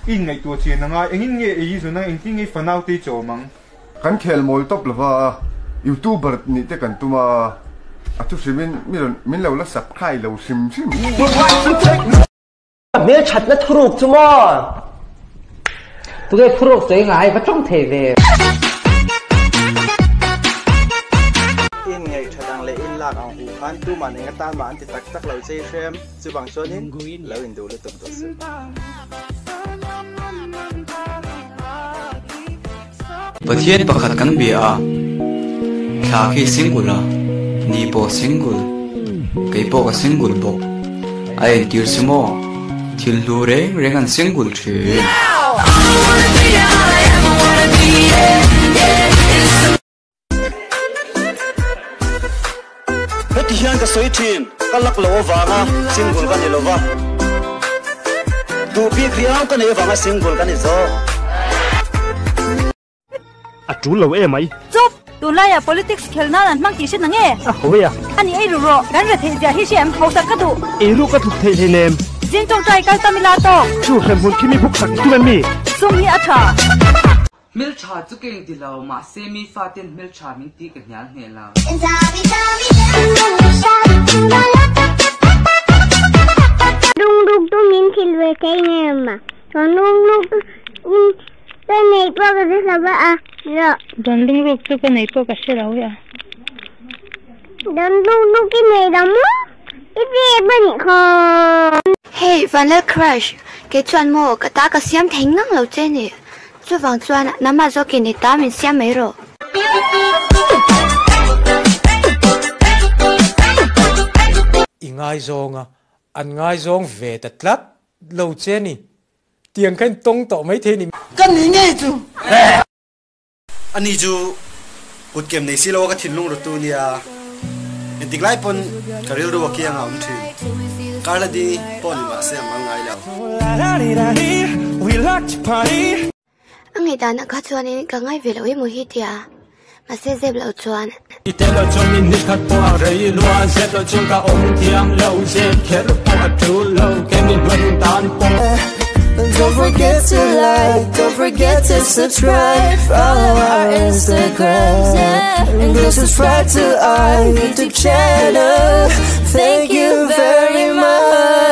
in ngày tua chuyện là ngay anh nghe ý rồi anh tin nghe phần nào tí chỗ mang kan khel mol top lova youtuber ni te kan tuma atu simin min lo la subscribe lo sim mel chat na thuruk chuma tu ge thuruk sei ngai va trong the ve in ngày thadang le in lak ang hu khan tu man nga ta man ti tak tak lo sei sem chu bang chuan in lo in du le tum to se Pathian pakhat kan bia thla khi single ni po single kei po ka single bok ai tir simo thil lu reng an single thi heti hian ka soi thin ka lak lo wanga single kan ni lova tu pi khiang kan e wanga single kan ni zo a chú lâu em ấy chụp tụi lai à politics khel na an mang ti sin nange à hoi à ani ai ru ro gan re the ja hi sem hau sak ka du e lu ka thuk thei thei nem jing tong trai ka tamila to chu khem hun kimi phuk sak tu mi sum hi atha mil cha chu keng di lo ma semi fatin mil cha min ti ka nyal he la Dung dung tu min thil ve kai nem ma còn dung dung cái này có cái gì vậy à? Rồi. don lung ruk tu ka nei po ka se raw ya Don dung dung cái này đó mu. Cái gì bên kho. Hey, Vanilla Crush, cái chuyện mò cái ta cái xem thấy ngang lâu trên nè. Chú vàng chuyện nằm mà do cái này ta mình xem mấy rồi. Ingai zong à, an ngai zong về tật lát lâu trên nè. Tiếng cái tông tổ mấy thế nè. kan ni nge chu ani chu kut kem nei silo ka thinlung ro tu nia entik lai pon karil ro ki anga um thi karla di pon ma se mangai lao Ang ngày ta nak chuan in ka ngai ve lo e mo hi tia. Mà se zeb lo chuan. Itelo chomin ni khat po rei luan se to chung ka om tiang lo se kher po atu lo kemin wan tan po. Don't forget to like, don't forget to subscribe, follow our Instagrams, and go subscribe to our YouTube channel. Thank you very much.